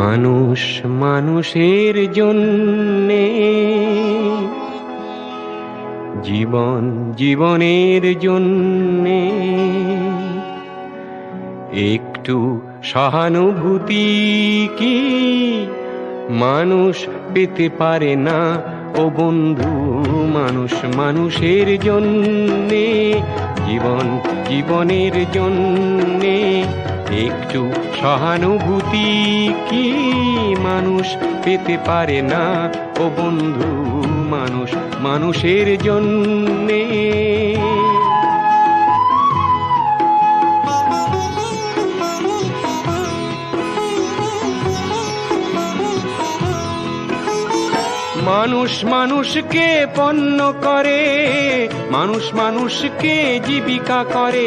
মানুষ মানুষের জন্যে, জীবন জীবনের জন্যে একটু সহানুভূতি কি মানুষ পেতে পারে না ও বন্ধু? মানুষ মানুষের জন্যে, জীবন জীবনের জন্যে একটু সহানুভূতি কি মানুষ পেতে পারে না ও বন্ধু? মানুষ মানুষের জন্যে। মানুষ মানুষকে পণ্য করে, মানুষ মানুষকে জীবিকা করে।